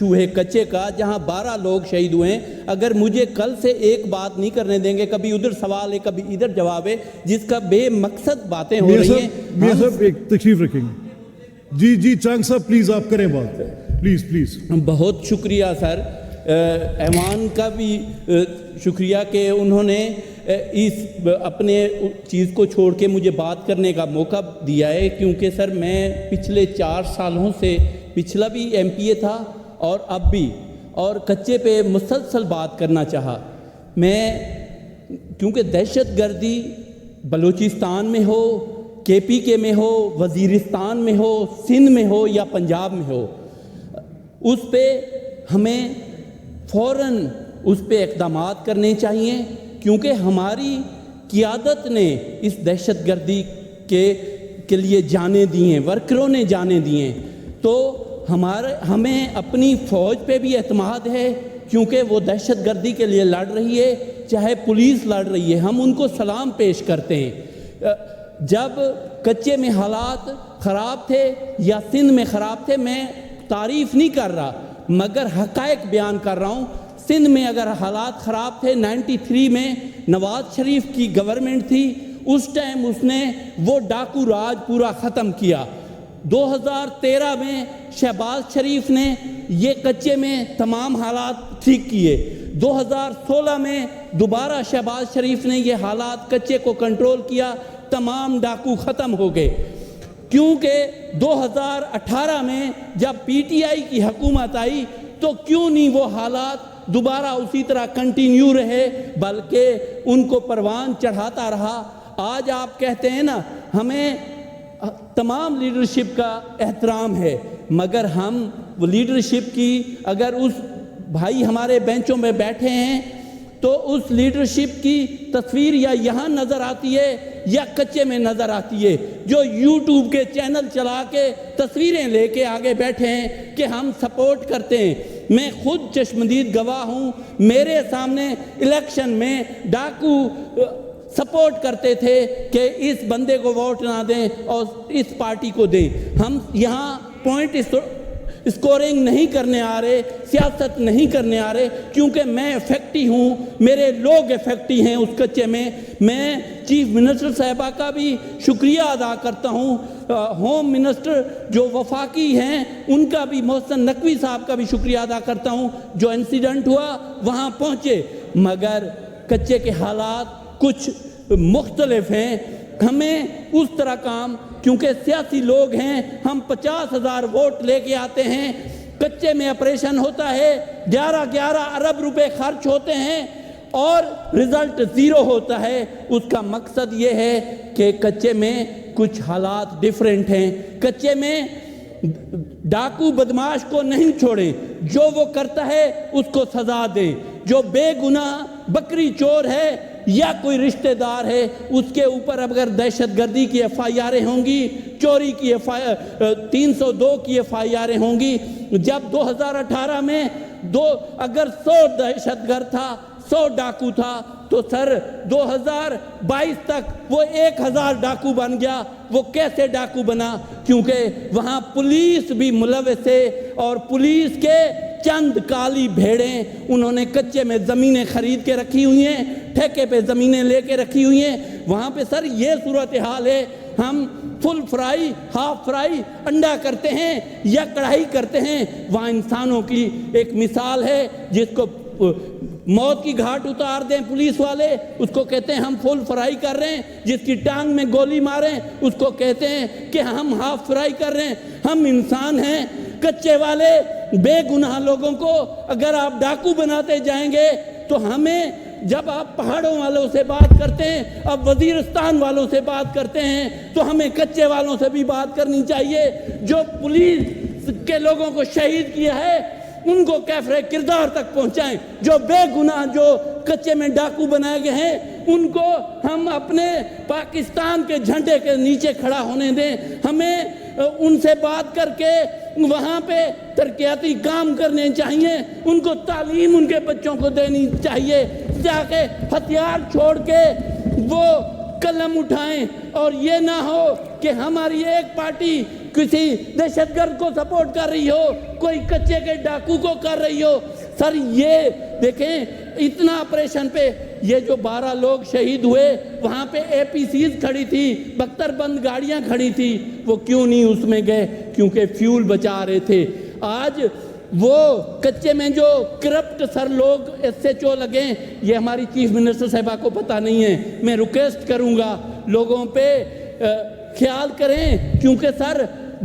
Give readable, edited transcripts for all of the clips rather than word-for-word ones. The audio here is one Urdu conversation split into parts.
ایشو ہے کچے کا، جہاں 12 لوگ شہید ہوئے ہیں. اگر مجھے کل سے ایک بات نہیں کرنے دیں گے، کبھی ادھر سوال ہے کبھی ادھر جواب ہے، جس کا بے مقصد باتیں ہو رہی ہیں. میاں صاحب ایک تشریف رکھیں گے. جی چانگ صاحب پلیز آپ کریں بات، پلیز. بہت شکریہ سر، ایوان کا بھی شکریہ کہ انہوں نے اس اپنے چیز کو چھوڑ کے مجھے بات کرنے کا موقع دیا ہے. کیونکہ سر میں پچھلے 4 سالوں سے، پچھلا بھی ایم پی اے تھا اور اب بھی، اور کچے پہ مسلسل بات کرنا چاہا. میں کیونکہ دہشت گردی بلوچستان میں ہو، کے پی کے میں ہو، وزیرستان میں ہو، سندھ میں ہو یا پنجاب میں ہو، اس پہ ہمیں فوراً اس پہ اقدامات کرنے چاہیے. کیونکہ ہماری قیادت نے اس دہشت گردی کے لیے جانیں دی ہیں، ورکروں نے جانیں دی ہیں. تو ہمیں اپنی فوج پہ بھی اعتماد ہے، کیونکہ وہ دہشت گردی کے لیے لڑ رہی ہے، چاہے پولیس لڑ رہی ہے، ہم ان کو سلام پیش کرتے ہیں. جب کچے میں حالات خراب تھے یا سندھ میں خراب تھے، میں تعریف نہیں کر رہا مگر حقائق بیان کر رہا ہوں. سندھ میں اگر حالات خراب تھے، 93 میں نواز شریف کی گورنمنٹ تھی، اس ٹائم اس نے وہ ڈاکو راج پورا ختم کیا. 2013 میں شہباز شریف نے یہ کچے میں تمام حالات ٹھیک کیے. 2016 میں دوبارہ شہباز شریف نے یہ حالات کچے کو کنٹرول کیا، تمام ڈاکو ختم ہو گئے. کیونکہ 2018 میں جب پی ٹی آئی کی حکومت آئی تو کیوں نہیں وہ حالات دوبارہ اسی طرح کنٹینیو رہے، بلکہ ان کو پروان چڑھاتا رہا. آج آپ کہتے ہیں نا ہمیں تمام لیڈرشپ کا احترام ہے، مگر ہم وہ لیڈرشپ کی، اگر اس بھائی ہمارے بینچوں میں بیٹھے ہیں تو اس لیڈرشپ کی تصویر یا یہاں نظر آتی ہے یا کچے میں نظر آتی ہے، جو یوٹیوب کے چینل چلا کے تصویریں لے کے آگے بیٹھے ہیں کہ ہم سپورٹ کرتے ہیں. میں خود چشمدید گواہ ہوں، میرے سامنے الیکشن میں ڈاکو سپورٹ کرتے تھے کہ اس بندے کو ووٹ نہ دیں اور اس پارٹی کو دیں. ہم یہاں پوائنٹ اسکورنگ نہیں کرنے آ رہے، سیاست نہیں کرنے آ رہے، کیونکہ میں افیکٹی ہوں، میرے لوگ افیکٹی ہیں اس کچے میں. میں چیف منسٹر صاحبہ کا بھی شکریہ ادا کرتا ہوں، ہوم منسٹر جو وفاقی ہیں ان کا بھی، محسن نقوی صاحب کا بھی شکریہ ادا کرتا ہوں، جو انسیڈنٹ ہوا وہاں پہنچے. مگر کچے کے حالات کچھ مختلف ہیں. ہمیں اس طرح کام، کیونکہ سیاسی لوگ ہیں، ہم 50,000 ووٹ لے کے آتے ہیں، کچے میں آپریشن ہوتا ہے، 11 ارب روپے خرچ ہوتے ہیں اور رزلٹ 0 ہوتا ہے. اس کا مقصد یہ ہے کہ کچے میں کچھ حالات ڈیفرنٹ ہیں. کچے میں ڈاکو بدماش کو نہیں چھوڑیں، جو وہ کرتا ہے اس کو سزا دیں. جو بے گناہ بکری چور ہے یا کوئی رشتہ دار ہے، اس کے اوپر اگر دہشت گردی کی ایف آئی آریں ہوں گی، چوری کی 302 کی ایف آئی آریں ہوں گی. جب 2018 میں اگر 100 دہشت گرد تھا، 100 ڈاکو تھا، تو سر 2022 تک وہ 1000 ڈاکو بن گیا. وہ کیسے ڈاکو بنا؟ کیونکہ وہاں پولیس بھی ملوث ہے، اور پولیس کے چند کالی بھیڑیں انہوں نے کچے میں زمینیں خرید کے رکھی ہوئی ہیں، ٹھیکے پہ زمینیں لے کے رکھی ہوئی ہیں. وہاں پہ سر یہ صورتحال ہے، ہم فل فرائی، ہاف فرائی انڈا کرتے ہیں یا کڑھائی کرتے ہیں. وہاں انسانوں کی ایک مثال ہے، جس کو موت کی گھاٹ اتار دیں پولیس والے، اس کو کہتے ہیں ہم فل فرائی کر رہے ہیں. جس کی ٹانگ میں گولی ماریں اس کو کہتے ہیں کہ ہم ہاف فرائی کر رہے ہیں. ہم انسان ہیں. کچے والے بے گناہ لوگوں کو اگر آپ ڈاکو بناتے جائیں گے تو ہمیں، جب آپ پہاڑوں والوں سے بات کرتے ہیں، اب وزیرستان والوں سے بات کرتے ہیں، تو ہمیں کچے والوں سے بھی بات کرنی چاہیے. جو پولیس کے لوگوں کو شہید کیا ہے ان کو کیفر کردار تک پہنچائیں. جو بے گناہ جو کچے میں ڈاکو بنائے گئے ہیں ان کو ہم اپنے پاکستان کے جھنڈے کے نیچے کھڑا ہونے دیں. ہمیں ان سے بات کر کے وہاں پہ ترقیاتی کام کرنے چاہیے. ان کو تعلیم ان کے بچوں کو دینی چاہیے، تاکہ ہتھیار چھوڑ کے وہ قلم اٹھائیں. اور یہ نہ ہو کہ ہماری ایک پارٹی کسی دہشت گرد کو سپورٹ کر رہی ہو, کوئی کچے کے ڈاکو کو کر رہی ہو. سر یہ دیکھیں اتنا آپریشن پہ یہ جو 12 لوگ شہید ہوئے, وہاں پہ APCs کھڑی تھی, بختر بند گاڑیاں کھڑی تھی, وہ کیوں نہیں اس میں گئے؟ کیونکہ فیول بچا رہے تھے. آج وہ کچے میں جو کرپٹ سر لوگ SHO لگیں, یہ ہماری چیف منسٹر صاحبہ کو پتہ نہیں ہے. میں ریکویسٹ کروں گا لوگوں پہ خیال کریں, کیونکہ سر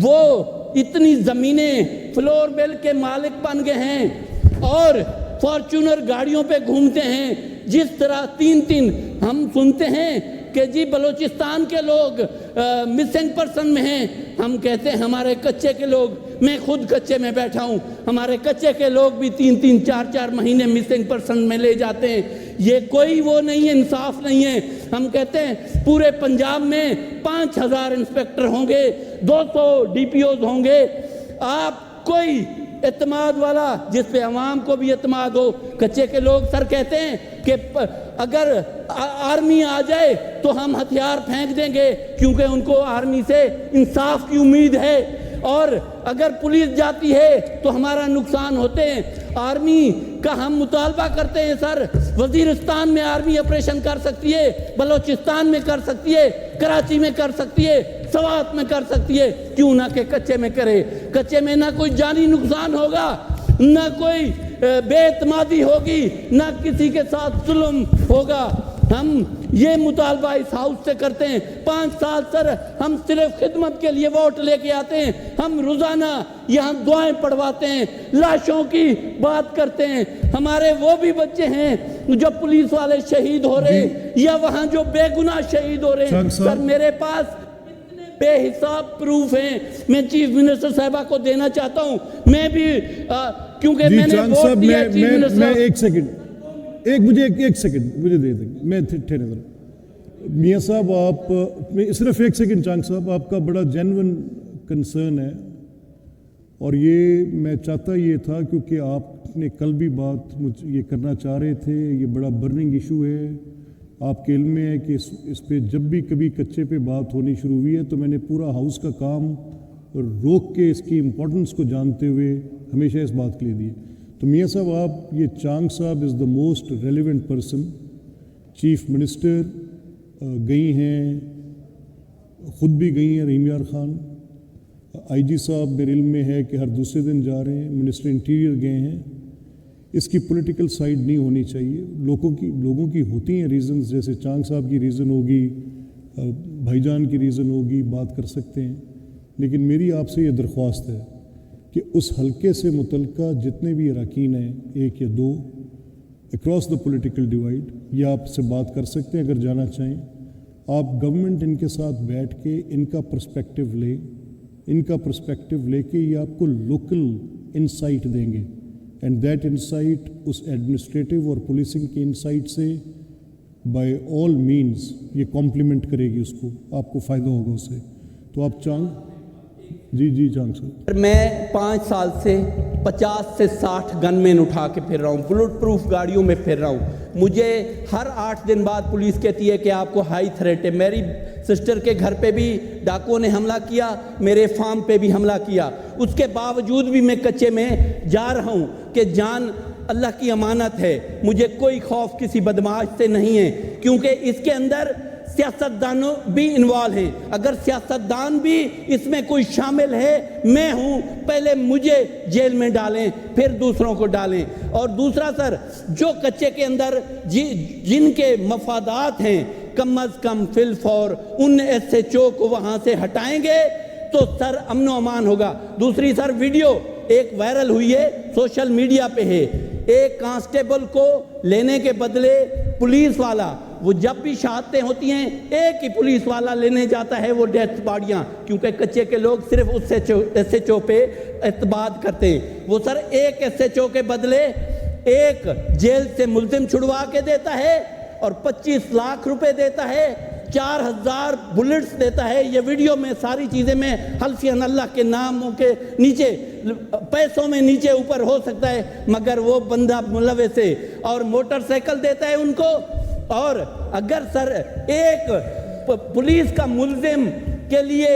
وہ اتنی زمینیں فلور مل کے مالک بن گئے ہیں اور فارچونر گاڑیوں پہ گھومتے ہیں. جس طرح 3 ہم سنتے ہیں کہ جی بلوچستان کے لوگ مسنگ پرسن میں ہیں, ہم کہتے ہیں ہمارے کچے کے لوگ, میں خود کچے میں بیٹھا ہوں, ہمارے کچے کے لوگ بھی 3 4 مہینے مسنگ پرسن میں لے جاتے ہیں. یہ کوئی وہ نہیں ہے, انصاف نہیں ہے. ہم کہتے ہیں پورے پنجاب میں 5000 انسپیکٹر ہوں گے, 200 DPOs ہوں گے. آپ کوئی اعتماد والا جس پہ عوام کو بھی اعتماد ہو. کچے کے لوگ سر کہتے ہیں کہ اگر آرمی آ جائے تو ہم ہتھیار پھینک دیں گے, کیونکہ ان کو آرمی سے انصاف کی امید ہے, اور اگر پولیس جاتی ہے تو ہمارا نقصان ہوتے ہیں. آرمی کا ہم مطالبہ کرتے ہیں سر, وزیرستان میں آرمی آپریشن کر سکتی ہے, بلوچستان میں کر سکتی ہے, کراچی میں کر سکتی ہے, سوات میں کر سکتی ہے, کیوں نہ کہ کچے میں کرے. کچے میں نہ کوئی جانی نقصان ہوگا, نہ کوئی بے اعتمادی ہوگی, نہ کسی کے ساتھ ظلم ہوگا. ہم یہ مطالبہ اس ہاؤس سے کرتے ہیں. 5 سال سر ہم صرف خدمت کے لیے ووٹ لے کے آتے ہیں. ہم روزانہ یہاں دعائیں پڑھواتے ہیں, لاشوں کی بات کرتے ہیں. ہمارے وہ بھی بچے ہیں جو پولیس والے شہید ہو رہے ہیں یا وہاں جو بے گناہ شہید ہو رہے ہیں. سر میرے پاس بے حساب پروف ہیں, میں چیف منسٹر صاحبہ کو دینا چاہتا ہوں. میں بھی کیونکہ میں نے ووٹ دیا چیف منسٹر. میں ایک سیکنڈ مجھے دے دیں, میں ٹھہرے ذرا. میاں صاحب آپ صرف ایک سیکنڈ. چانگ صاحب آپ کا بڑا جینون کنسرن ہے, اور یہ میں چاہتا یہ تھا کیونکہ آپ نے کل بھی بات یہ کرنا چاہ رہے تھے, یہ بڑا برننگ ایشو ہے. آپ کے علم میں ہے کہ اس پہ جب بھی کبھی کچے پہ بات ہونی شروع ہوئی ہے تو میں نے پورا ہاؤس کا کام روک کے اس کی امپورٹنس کو جانتے ہوئے ہمیشہ اس بات کے لیے دی. تو میاں صاحب آپ یہ چانگ صاحب is the most relevant person. Chief minister گئی ہیں, خود بھی گئی ہیں رحیم یار خان. IG صاحب میرے علم میں ہے کہ ہر دوسرے دن جا رہے ہیں. منسٹر انٹیریئر گئے ہیں. اس کی پولیٹیکل سائیڈ نہیں ہونی چاہیے. لوگوں کی ہوتی ہیں ریزنز, جیسے چانگ صاحب کی ریزن ہوگی, بھائی جان کی ریزن ہوگی, بات کر سکتے ہیں. لیکن میری آپ سے یہ درخواست ہے کہ اس حلقے سے متعلقہ جتنے بھی اراکین ہیں, 1 یا 2 اکراس دا پولیٹیکل ڈیوائڈ, یہ آپ سے بات کر سکتے ہیں اگر جانا چاہیں. آپ گورنمنٹ ان کے ساتھ بیٹھ کے ان کا پرسپیکٹیو لے کے یہ آپ کو لوکل انسائٹ دیں گے, اینڈ دیٹ انسائٹ اس ایڈمنسٹریٹو اور پولیسنگ کے انسائٹ سے بائی آل مینز یہ کمپلیمنٹ کرے گی اس کو, آپ کو فائدہ ہوگا اس سے. تو آپ چانگ جی چانگ صاحب. میں 5 سال سے 50 سے 60 گن مین اٹھا کے پھر رہا ہوں, بلٹ پروف گاڑیوں میں پھر رہا ہوں. مجھے ہر 8 دن بعد پولیس کہتی ہے کہ آپ کو ہائی تھریٹ ہے. میری سسٹر کے گھر پہ بھی ڈاکوؤں نے حملہ کیا, میرے فارم پہ بھی حملہ کیا. اس کے باوجود بھی میں کچے میں جا رہا ہوں کہ جان اللہ کی امانت ہے. مجھے کوئی خوف کسی بدمعاش سے نہیں ہے, کیونکہ اس کے اندر سیاستدانوں بھی انوالو ہیں. اگر سیاستدان بھی اس میں کوئی شامل ہے, میں ہوں, پہلے مجھے جیل میں ڈالیں پھر دوسروں کو ڈالیں. اور دوسرا سر, جو کچے کے اندر جن کے مفادات ہیں, کم از کم فی الفور ان SHO کو وہاں سے ہٹائیں گے تو سر امن و امان ہوگا. دوسری سر ویڈیو ایک وائرل ہوئی ہے, سوشل میڈیا پہ ہے. ایک کانسٹیبل کو لینے کے بدلے پولیس والا, وہ جب بھی شہادتیں ہوتی ہیں ایک ہی پولیس والا لینے جاتا ہے وہ ڈیتھ باڈیاں, کیونکہ کچے کے لوگ صرف اس SHO پہ اعتماد کرتے ہیں. وہ سر ایک SHO کے بدلے ایک جیل سے ملزم چھڑوا کے دیتا ہے اور 25 لاکھ روپے دیتا ہے, 4000 بلٹس دیتا ہے. یہ ویڈیو میں ساری چیزیں میں حلفیاً اللہ کے ناموں کے نیچے پیسوں میں نیچے اوپر ہو سکتا ہے, مگر وہ بندہ ملوث ہے. اور موٹر سائیکل دیتا ہے ان کو. اور اگر سر ایک پولیس کا ملزم کے لیے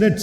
let's